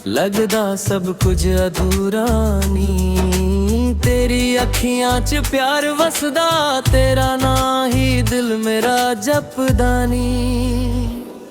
लगदा सब कुछ अधूरा नी। तेरी अखियां च प्यार वसदा, तेरा ना ही दिल मेरा जपदा नी।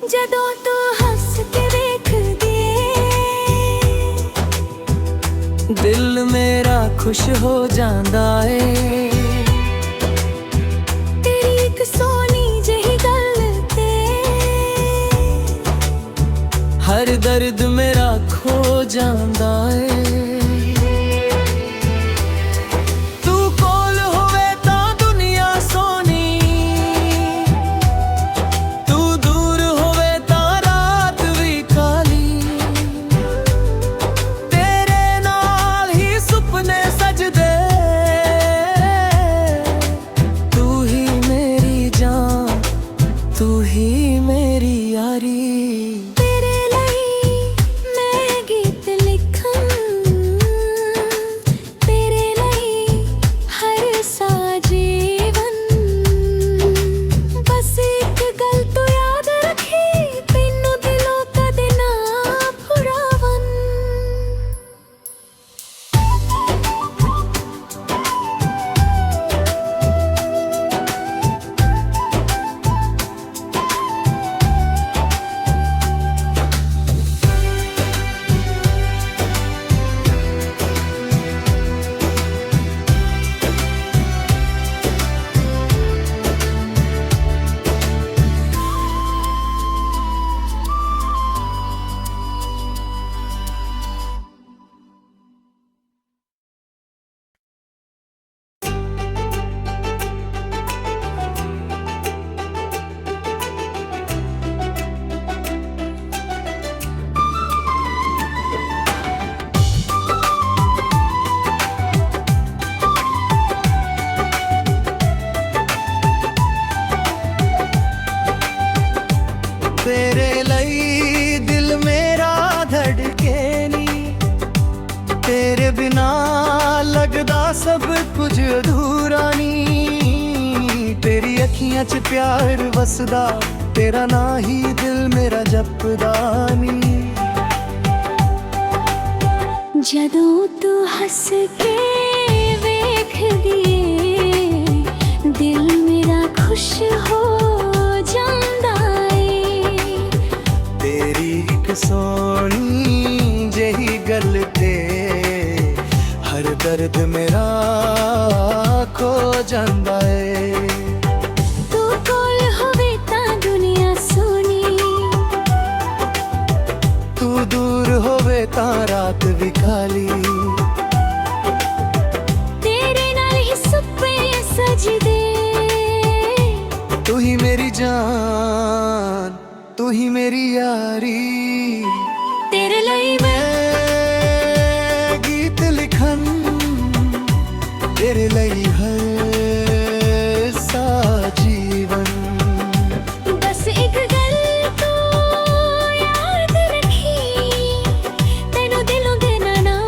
जदों तू हंस के वेख दे, दिल मेरा खुश हो जांदा है। तेरी एक सोनी जही गल ते हर दर्द मेरा खो जांदा है। तू कोल होवे तां दुनिया सोनी, तू दूर होवे तां रात भी काली। तेरे नाल ही सुपने सजदे, तू ही मेरी जान, तू ही मेरी यारी। तेरे लई दिल मेरा धड़के नी, तेरे बिना लगदा सब कुछ अधूरा नी। तेरी अखियां च प्यार वसदा, तेरा ना ही दिल मेरा जपदा नी। जदों तू हंस के वेख दिए, दिल मेरा खुश हो जांदा है। तेरी एक सोनी जही गल ते हर दर्द मेरा खो जांदा है। तू कोल होवे तां दुनिया सोनी, तू दूर होवे तां रात भी काली। तेरे नाल ही सुपने सजदे, तू ही मेरी जान, तू ही मेरी यारी। तेरे लई मैं गीत लिखन, तेरे लई हर सा जीवन। बस एक गल तू याद रखी, तेनू दिलों देना ना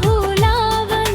भुलावन।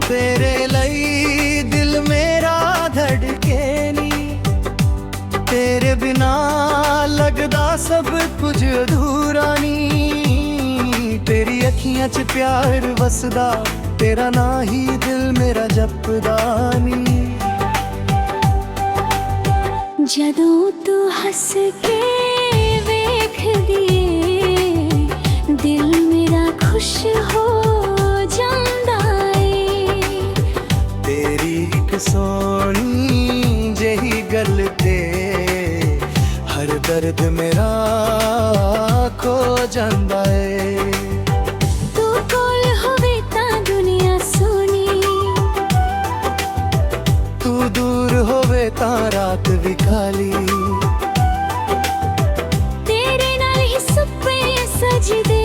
तेरे लई दिल मेरा धड़के नी, तेरे बिना लगदा सब कुछ अधूरा नी। तेरी अखियां च प्यार वसदा, तेरा ना ही दिल मेरा जपदा नी। जदों तू हंस के दिए दिल मेरा खुश हो ਜਾਂਦਾ ਏ तेरी एक सोनी जही गल ते हर दर्द मेरा खो जांदा है। ਤੂੰ ਕੋਲ ਹੋਵੇ ਤਾਂ ਦੁਨੀਆ ਸੋਹਣੀ तू दूर होवे तां रात भी खाली ਤੇਰੇ ਨਾਲ ਹੀ ਸੁਪਨੇ ਸਜਦੇ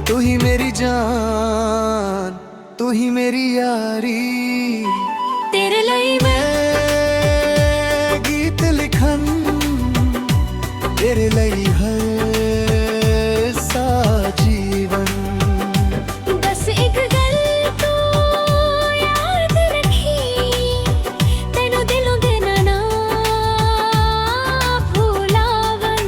तू ही मेरी जान तू ही मेरी यारी ਤੇਰੇ ਲਈ ਮੈਂ मैं गीत लिखन तेरे ਲਈ हर सा जीवन बस एक गल तू याद रखी तेनू दिलों देना ना भुलावन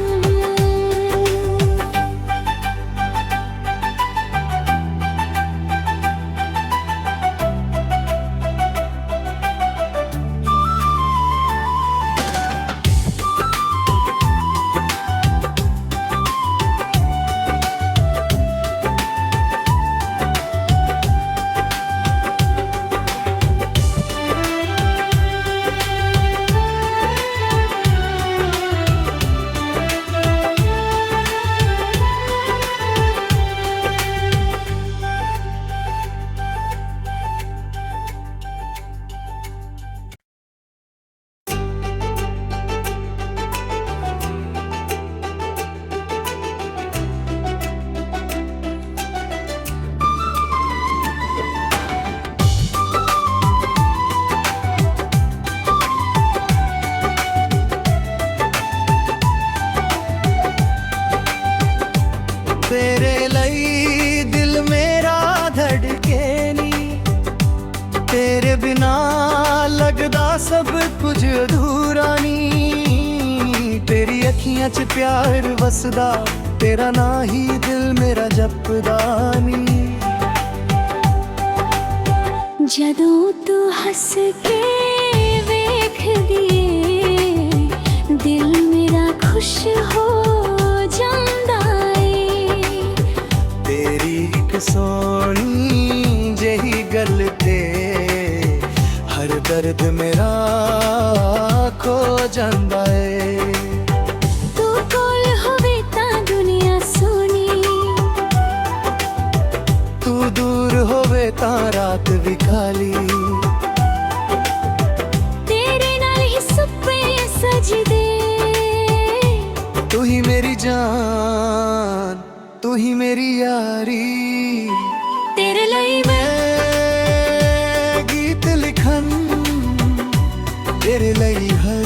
तेरे ਲਈ ਦਿਲ ਮੇਰਾ ਧੜਕੇ ਨੀ तेरे बिना लगदा सब कुछ अधूरा नी तेरी अखियां च प्यार वसदा तेरा ना ही दिल मेरा जपदा नी ਜਦੋਂ ਤੂੰ ਹੱਸ ਕੇ ਵੇਖਦੀ ਏ ਦਿਲ ਮੇਰਾ ਖੁਸ਼ ਹੋ ਜਾਂਦਾ ਏ तेरी एक सोनी जही गल ते हर दर्द मेरा खो जांदा है। ਤੂੰ ਕੋਲ ਹੋਵੇ ਤਾਂ ਦੁਨੀਆ ਸੋਹਣੀ तू दूर होवे तां रात भी खाली ਤੇਰੇ ਨਾਲ ਹੀ ਸੁਪਨੇ ਸਜਦੇ तू ही मेरी जान तू ही मेरी यारी ਤੇਰੇ ਲਈ ਮੈਂ मैं गीत लिखन तेरे ਲਈ हर